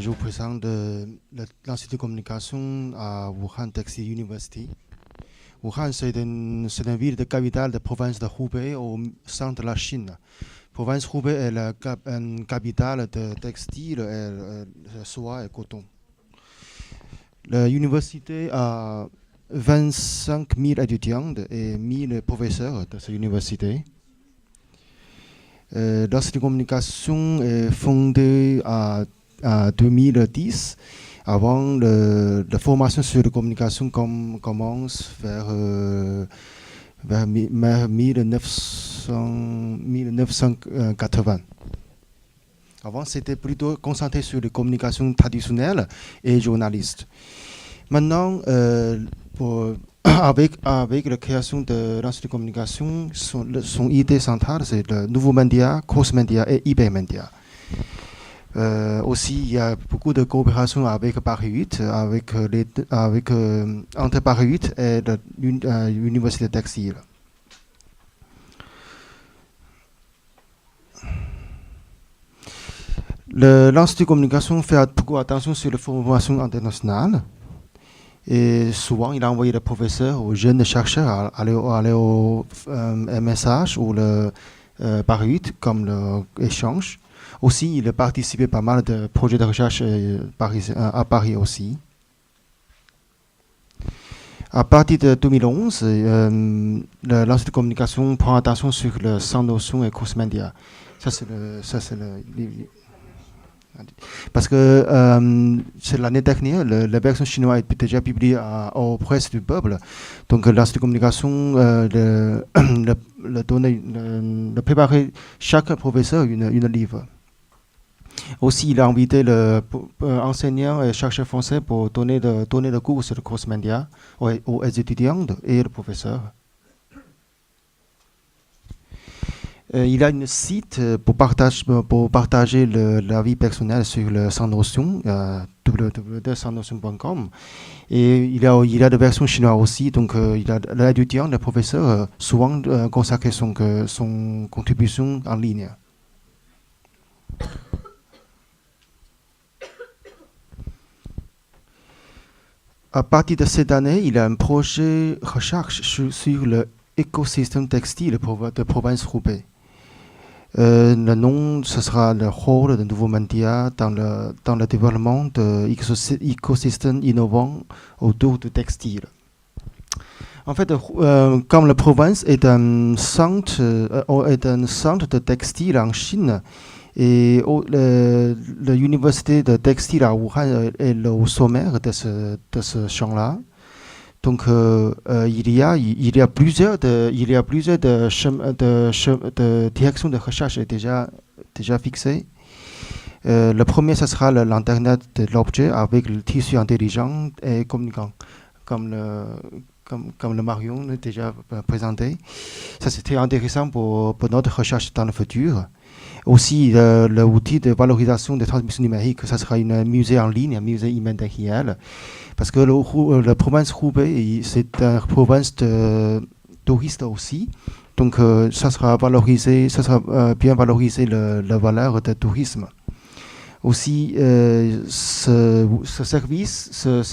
je vous présente l'Institut de communication à Wuhan Textile University. Wuhan, c'est une ville de capitale de la province de Hubei au centre de la Chine. La province Hubei est une capitale de textile, soie et coton. L'université a 25 000 étudiants et 1000 professeurs de cette université. L'Institut de communication est fondé en 2010. Avant, la formation sur la communication commence vers 1980. Avant, c'était plutôt concentré sur les communications traditionnelles et journalistes. Maintenant, avec la création de l'Institut de communication, son idée centrale, c'est le nouveau média, cross-média et hypermédia. Aussi, il y a beaucoup de coopération avec Paris 8, entre Paris 8 et l'Université textile. L'Institut de communication fait beaucoup attention sur la formation internationale. Et souvent, il a envoyé les professeurs aux jeunes chercheurs à aller au MSH ou le Paris 8 comme l'échange. Aussi, il a participé à pas mal de projets de recherche à Paris aussi. À partir de 2011, l'Institut de communication prend attention sur le sans notion et cross-média. Parce que c'est l'année dernière, la version chinoise est déjà publiée aux presses du peuple. Donc l'Institut de communication le préparer chaque professeur une livre. Aussi, il a invité l'enseignant et chercheur français pour donner le cours sur le cross-média aux étudiants et aux professeurs. Il a un site pour partager la vie personnelle sur le sans notion, www.sansnotion.com. Et il a des versions chinoises aussi, donc l'étudiant, le professeur, souvent consacre son contribution en ligne. À partir de cette année, il a un projet de recherche sur l'écosystème textile de province Hubei. Le nom, ce sera le rôle de nouveaux médias dans le développement de l'écosystème innovant autour du textile. En fait, comme la province est un centre de textile en Chine, et l'université de textile à Wuhan est au sommet de ce champ-là. Donc, il y a plusieurs directions de recherche déjà fixées. Le premier, ce sera l'Internet de l'objet avec le tissu intelligent et communicant, comme le Marion a déjà présenté. Ça, c'est très intéressant pour notre recherche dans le futur. Aussi, l'outil de valorisation des transmissions numériques, ça sera un musée en ligne, un musée immatériel. Parce que la province Hubei, c'est une province de touristes aussi. Donc, ça sera bien valorisé la valeur du tourisme. Aussi, ce service, ça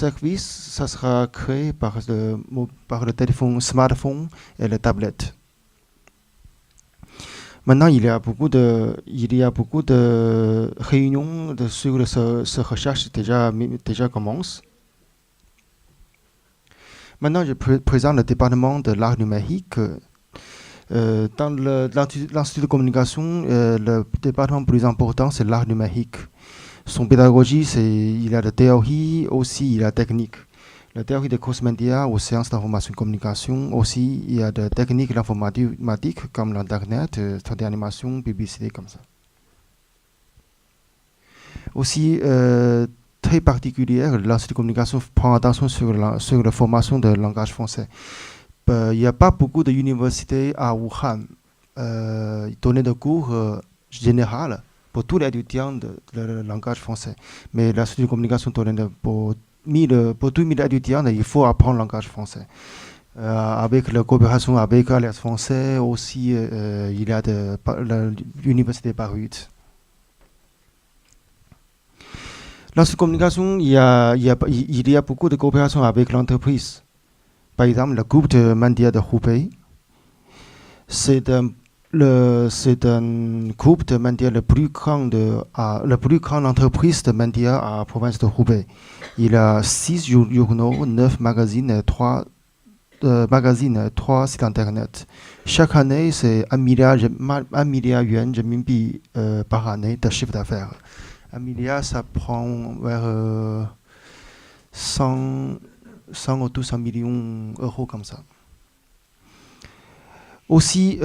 sera créé par le téléphone smartphone et la tablette. Maintenant, il y a beaucoup de réunions sur cette recherche déjà commence. Maintenant, je présente le département de l'art numérique. Dans l'Institut de communication, le département le plus important, c'est l'art numérique. Son pédagogie, il y a la théorie, aussi il y a la technique. La théorie des cross-médias aux sciences d'information et communication, aussi il y a des techniques d'informatique comme l'Internet, 3D animation, publicité, comme ça. Aussi, très particulière, l'Institut de communication prend attention sur la formation de langage français. Il n'y a pas beaucoup d'universités à Wuhan donner des cours généraux pour tous les étudiants de langage français. Mais l'Institut de communication donne pour tous les étudiants, il faut apprendre le langage français. Avec la coopération avec Alliance française, aussi il y a l'Université Paris 8. Dans cette communication, il y a beaucoup de coopération avec l'entreprise. Par exemple, le groupe de médias de Hubei, c'est c'est un groupe de médias le plus grand entreprise de médias à la province de Hubei. Il a 6 journaux, 9 magazines et 3 sites internet. Chaque année, c'est 1 milliard yuan de renminbi par année de chiffre d'affaires. 1 milliard, ça prend vers 100 ou 200 millions d'euros comme ça. Aussi,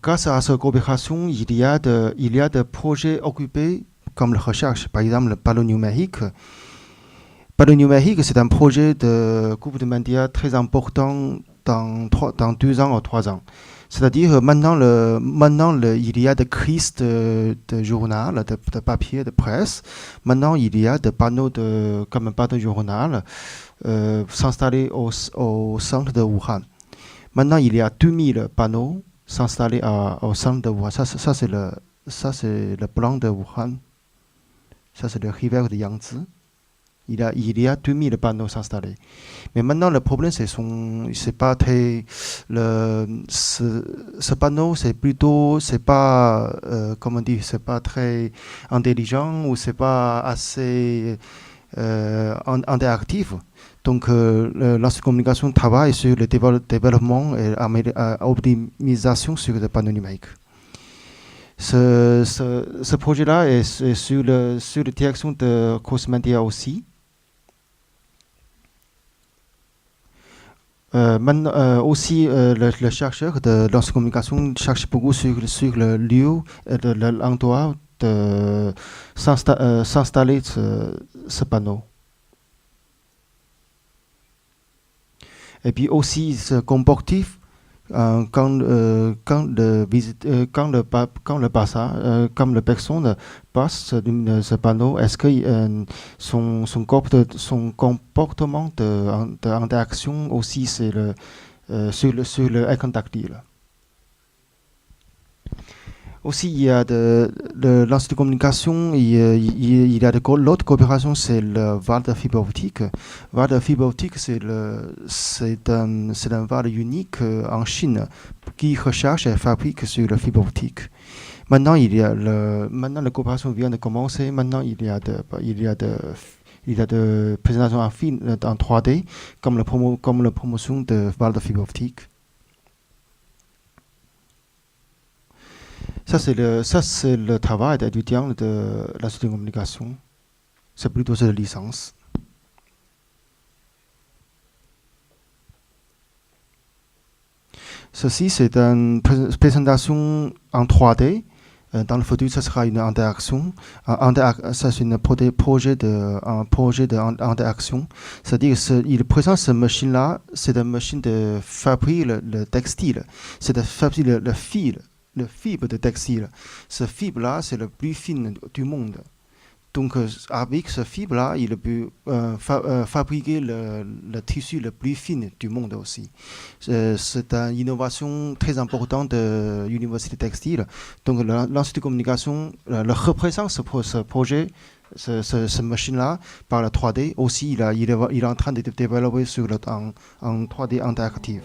grâce à cette coopération, il y a des projets occupés comme la recherche, par exemple le panneau numérique. Le numérique, c'est un projet de groupe de médias très important dans 2 ans ou 3 ans. C'est-à-dire, maintenant, il y a des crises de journal, de papier, de presse. Maintenant, il y a des panneaux comme un panneau journal s'installer au centre de Wuhan. Maintenant, il y a 2000 panneaux s'installer au centre de Wuhan. Ça, c'est le plan de Wuhan. Ça, c'est le rivière de Yangtze. Il y a 2000 panneaux s'installer. Mais maintenant, le problème, c'est pas très. Ce panneau, c'est pas, comment dire, c'est pas très intelligent ou c'est pas assez interactif. Donc, l'institut de communication travaille sur le développement et l'optimisation sur le panneau numérique. Ce projet-là est sur la direction de Cosmedia aussi. Aussi, le chercheur de l'institut de communication cherche beaucoup sur le lieu et l'endroit de s'installer ce panneau. Et puis aussi, ce comportif, quand le comme la personne passe ce panneau, est-ce que son comportement d'interaction aussi, c'est sur le écran tactile. Aussi, il y a l'institut de communication, il y a l'autre coopération, c'est le VAR de fibre optique. VAR de fibre optique, c'est un VAR unique en Chine qui recherche et fabrique sur la fibre optique. Maintenant, la coopération vient de commencer. Maintenant, il y a de présentations en film, en 3D, comme la promotion de VAR de fibre optique. Ça, c'est le travail d'étudiant de l'institut de communication. C'est plutôt de licence. Ceci, c'est une présentation en 3D. Dans le futur, ce sera une interaction. Ça, c'est un projet d'interaction. C'est-à-dire qu'il présente cette machine-là, c'est une machine de fabriquer le textile. C'est de fabriquer le fil. Le fibre de textile. Ce fibre-là, c'est le plus fin du monde. Donc, avec ce fibre-là, il peut fabriquer le tissu le plus fin du monde aussi. C'est une innovation très importante de l'université textile. Donc, l'institut de communication représente ce projet, cette machine-là, par la 3D. Aussi, il est en train de développer en 3D interactif.